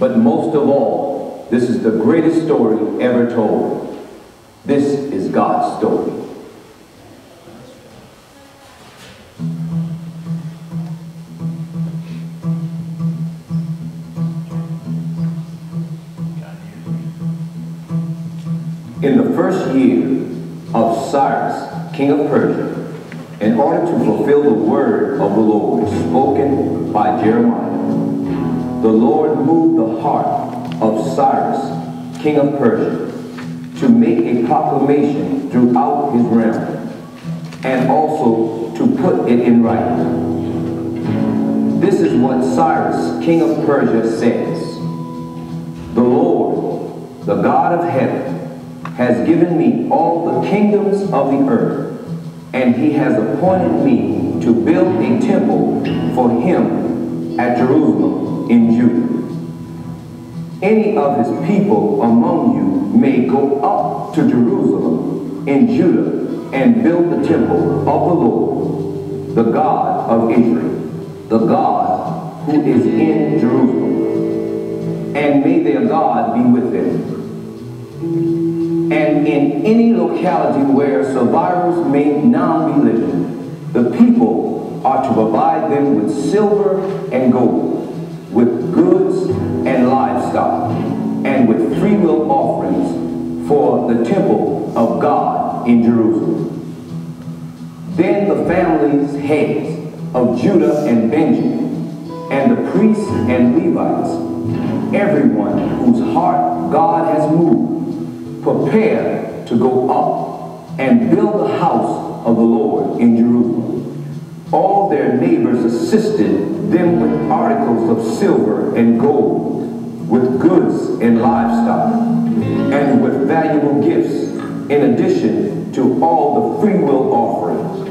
But most of all, this is the greatest story ever told. This is God's story. In the first year of Cyrus, king of Persia, in order to fulfill the word of the Lord spoken by Jeremiah, the Lord moved the heart of Cyrus, king of Persia, to make a proclamation throughout his realm, and also to put it in writing. This is what Cyrus, king of Persia, says. The Lord, the God of heaven, has given me all the kingdoms of the earth, and he has appointed me to build a temple for him at Jerusalem in Judah. Any of his people among you may go up to Jerusalem in Judah and build the temple of the Lord, the God of Israel, the God who is in Jerusalem. And may their God be with them. And in any locality where survivors may now be living, the people are to provide them with silver and gold, with goods and livestock, and with free will offerings for the temple of God in Jerusalem. Then the families, heads of Judah and Benjamin, and the priests and Levites, everyone whose heart God has moved, prepare to go up and build the house of the Lord in Jerusalem. All their neighbors assisted them with articles of silver and gold, with goods and livestock, and with valuable gifts, in addition to all the free will offerings.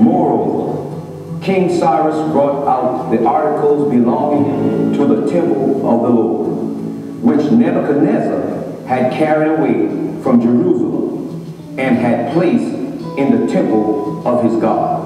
Moreover, King Cyrus brought out the articles belonging to the temple of the Lord, which Nebuchadnezzar had carried away from Jerusalem and had placed in the temple of his God.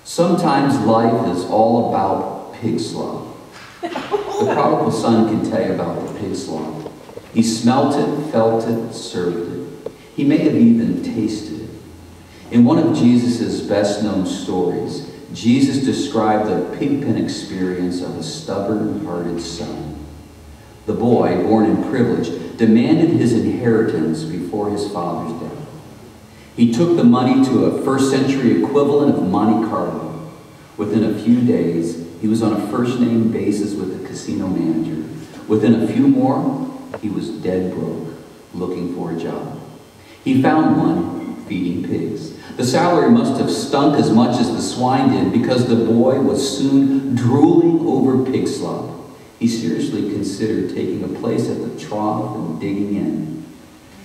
Sometimes life is all about pig slop. The prodigal son can tell you about the pig slop. He smelt it, felt it, served it. He may have even tasted it. In one of Jesus' best-known stories, Jesus described the pigpen experience of a stubborn-hearted son. The boy, born in privilege, demanded his inheritance before his father's death. He took the money to a first-century equivalent of Monte Carlo. Within a few days, he was on a first-name basis with the casino manager. Within a few more, he was dead broke, looking for a job. He found one feeding pigs. The salary must have stunk as much as the swine did, because the boy was soon drooling over pig slop. He seriously considered taking a place at the trough and digging in.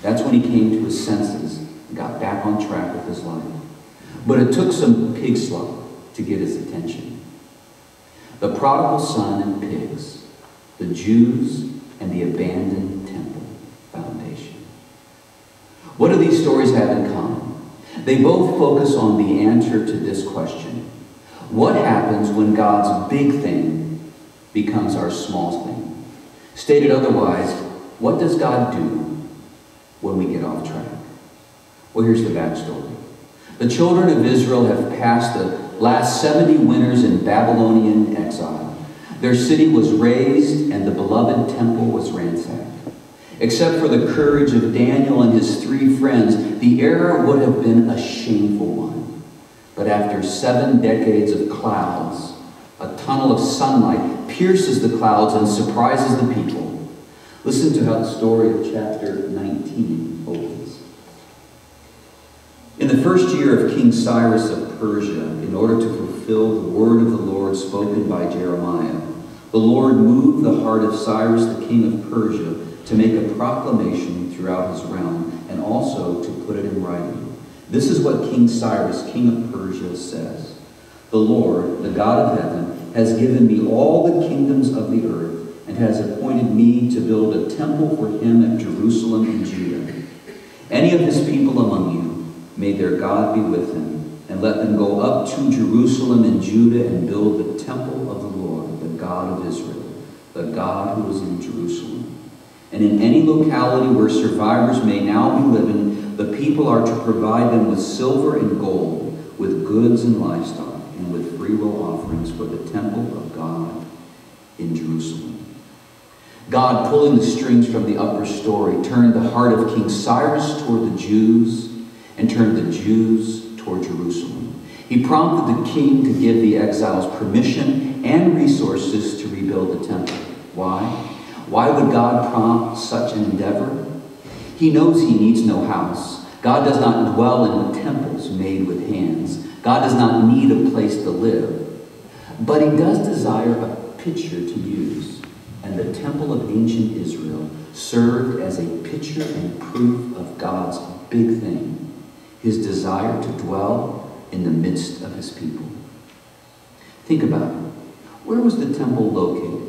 That's when he came to his senses and got back on track with his life. But it took some pig slop to get his attention. The prodigal son and pigs, the Jews and the abandoned temple foundation. What do these stories have in common? They both focus on the answer to this question. What happens when God's big thing becomes our small thing? Stated otherwise, what does God do when we get off track? Well, here's the backstory. The children of Israel have passed the last 70 winters in Babylonian exile. Their city was razed and the beloved temple was ransacked. Except for the courage of Daniel and his 3 friends, the era would have been a shameful one. But after 7 decades of clouds, a tunnel of sunlight pierces the clouds and surprises the people. Listen to how the story of chapter 19 opens. In the first year of King Cyrus of Persia, in order to fulfill the word of the Lord spoken by Jeremiah, the Lord moved the heart of Cyrus, the king of Persia, to make a proclamation throughout his realm, and also to put it in writing. This is what King Cyrus, king of Persia, says. The Lord, the God of heaven, has given me all the kingdoms of the earth, and has appointed me to build a temple for him at Jerusalem in Judah. Any of his people among you, may their God be with him, and let them go up to Jerusalem in Judah and build the temple of the Lord, the God of Israel, the God who is in Jerusalem. And in any locality where survivors may now be living, the people are to provide them with silver and gold, with goods and livestock, and with freewill offerings for the temple of God in Jerusalem. God, pulling the strings from the upper story, turned the heart of King Cyrus toward the Jews and turned the Jews toward Jerusalem. He prompted the king to give the exiles permission and resources to rebuild the temple. Why? Why would God prompt such an endeavor? He knows he needs no house. God does not dwell in temples made with hands. God does not need a place to live. But he does desire a picture to use. And the temple of ancient Israel served as a picture and proof of God's big thing, his desire to dwell in the midst of his people. Think about it. Where was the temple located?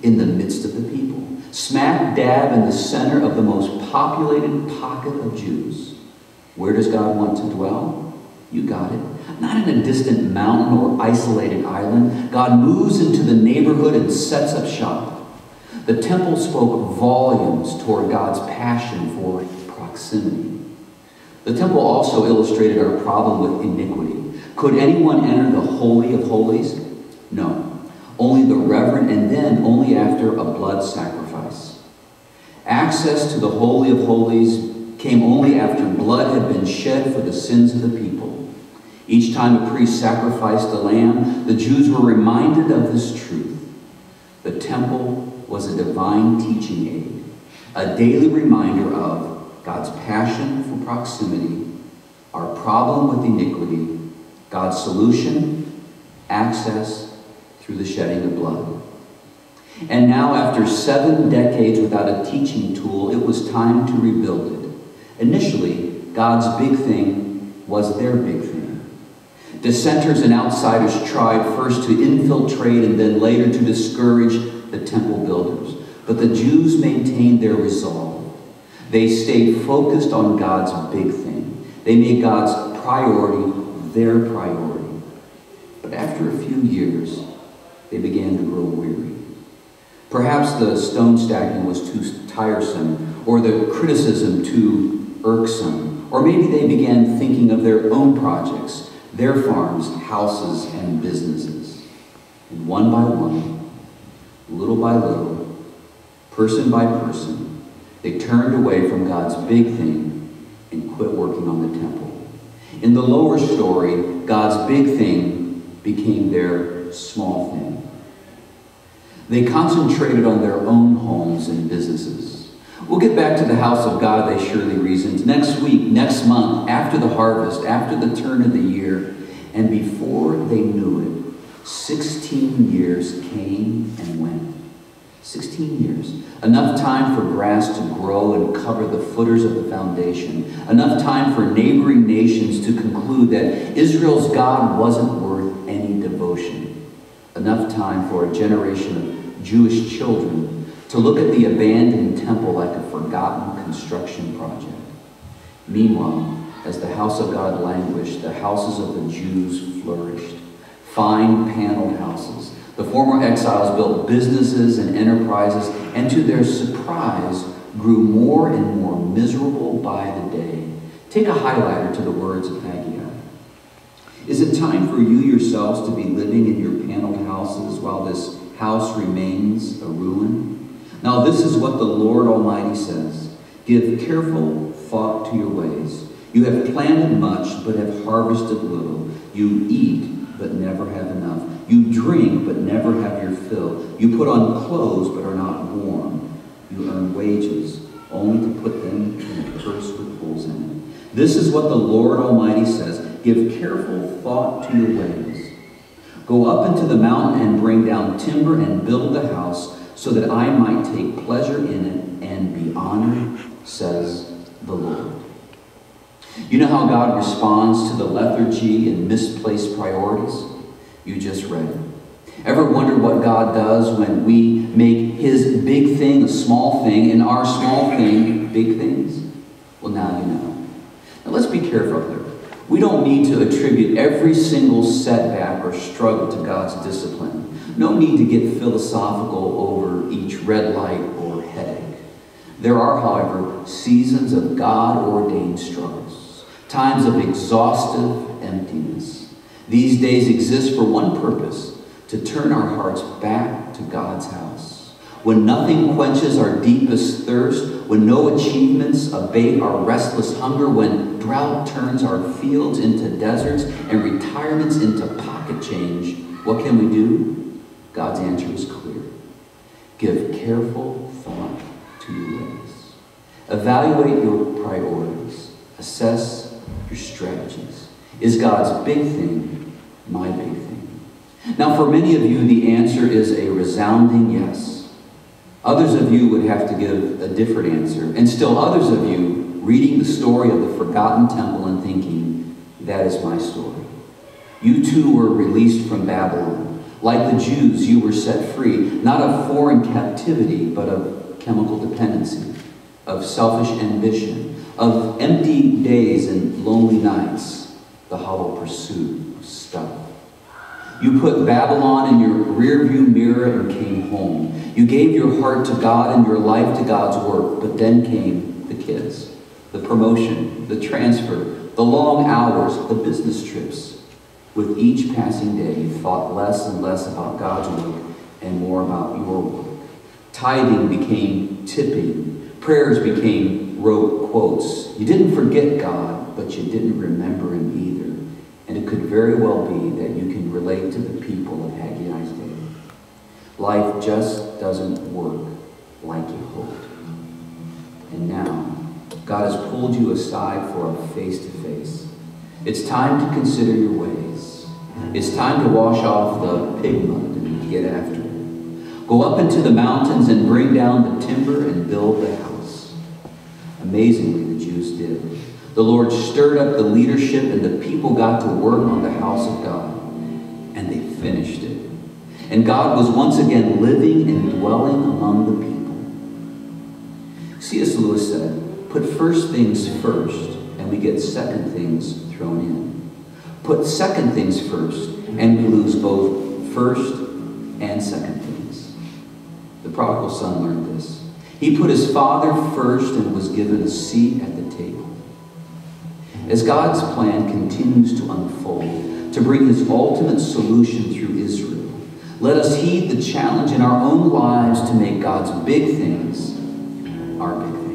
In the midst of the people, smack dab in the center of the most populated pocket of Jews. Where does God want to dwell? You got it. Not in a distant mountain or isolated island. God moves into the neighborhood and sets up shop. The temple spoke volumes toward God's passion for proximity. The temple also illustrated our problem with iniquity. Could anyone enter the Holy of Holies? No. Only the reverend, and then only after a blood sacrifice. Access to the Holy of Holies came only after blood had been shed for the sins of the people. Each time a priest sacrificed a lamb, the Jews were reminded of this truth. The temple was a divine teaching aid, a daily reminder of God's passion for proximity, our problem with iniquity, God's solution, access through the shedding of blood. And now, after 7 decades without a teaching tool, it was time to rebuild it. Initially, God's big thing was their big thing. Dissenters and outsiders tried first to infiltrate and then later to discourage the temple builders. But the Jews maintained their resolve. They stayed focused on God's big thing. They made God's priority their priority. But after a few years, they began to grow weary. Perhaps the stone stacking was too tiresome, or the criticism too irksome, or maybe they began thinking of their own projects, their farms, houses, and businesses. And one by one, little by little, person by person, they turned away from God's big thing and quit working on the temple. In the lower story, God's big thing became their small thing. They concentrated on their own homes and businesses. We'll get back to the house of God, they surely reasoned, next week, next month, after the harvest, after the turn of the year. And before they knew it, 16 years came and went. 16 years. Enough time for grass to grow and cover the footers of the foundation. Enough time for neighboring nations to conclude that Israel's God wasn't worth any devotion. Enough time for a generation of Jewish children to look at the abandoned temple like a forgotten construction project. Meanwhile, as the house of God languished, the houses of the Jews flourished. Fine paneled houses. The former exiles built businesses and enterprises, and to their surprise, grew more and more miserable by the day. Take a highlighter to the words of Haggai. Is it time for you yourselves to be living in your paneled houses while this house remains a ruin? Now this is what the Lord Almighty says. Give careful thought to your ways. You have planted much, but have harvested little. You eat, but never have enough. You drink, but never have your fill. You put on clothes, but are not warm. You earn wages, only to put them in a purse with holes in it. This is what the Lord Almighty says. Give careful thought to your ways. Go up into the mountain and bring down timber and build the house, so that I might take pleasure in it and be honored, says the Lord. You know how God responds to the lethargy and misplaced priorities? You just read it. Ever wonder what God does when we make his big thing a small thing and our small thing big things? Well, now you know. Now let's be careful here. We don't need to attribute every single setback or struggle to God's discipline. No need to get philosophical over each red light or headache. There are, however, seasons of God-ordained struggles, times of exhaustive emptiness. These days exist for one purpose: to turn our hearts back to God's house. When nothing quenches our deepest thirst, when no achievements abate our restless hunger, when drought turns our fields into deserts and retirements into pocket change, what can we do? God's answer is clear. Give careful thought to your ways. Evaluate your priorities. Assess your strategies. Is God's big thing my big thing? Now, for many of you, the answer is a resounding yes. Others of you would have to give a different answer. And still others of you reading the story of the forgotten temple and thinking, that is my story. You too were released from Babylon. Like the Jews, you were set free, not of foreign captivity, but of chemical dependency, of selfish ambition, of empty days and lonely nights, the hollow pursuit of stuff. You put Babylon in your rearview mirror and came home. You gave your heart to God and your life to God's work, but then came the kids, the promotion, the transfer, the long hours, the business trips. With each passing day, you thought less and less about God's work and more about your work. Tithing became tipping. Prayers became rote quotes. You didn't forget God, but you didn't remember him either. And it could very well be that you can relate to the people of Haggai's day. Life just doesn't work like you hoped. And now, God has pulled you aside for a face-to-face. It's time to consider your ways. It's time to wash off the pig mud and get after it. Go up into the mountains and bring down the timber and build the house. Amazingly, the Jews did. The Lord stirred up the leadership and the people got to work on the house of God. And they finished it. And God was once again living and dwelling among the people. C.S. Lewis said, put first things first, and we get second things thrown in. Put second things first, and we lose both first and second things. The prodigal son learned this. He put his father first and was given a seat at the table. As God's plan continues to unfold, to bring his ultimate solution through Israel, let us heed the challenge in our own lives to make God's big things our big things.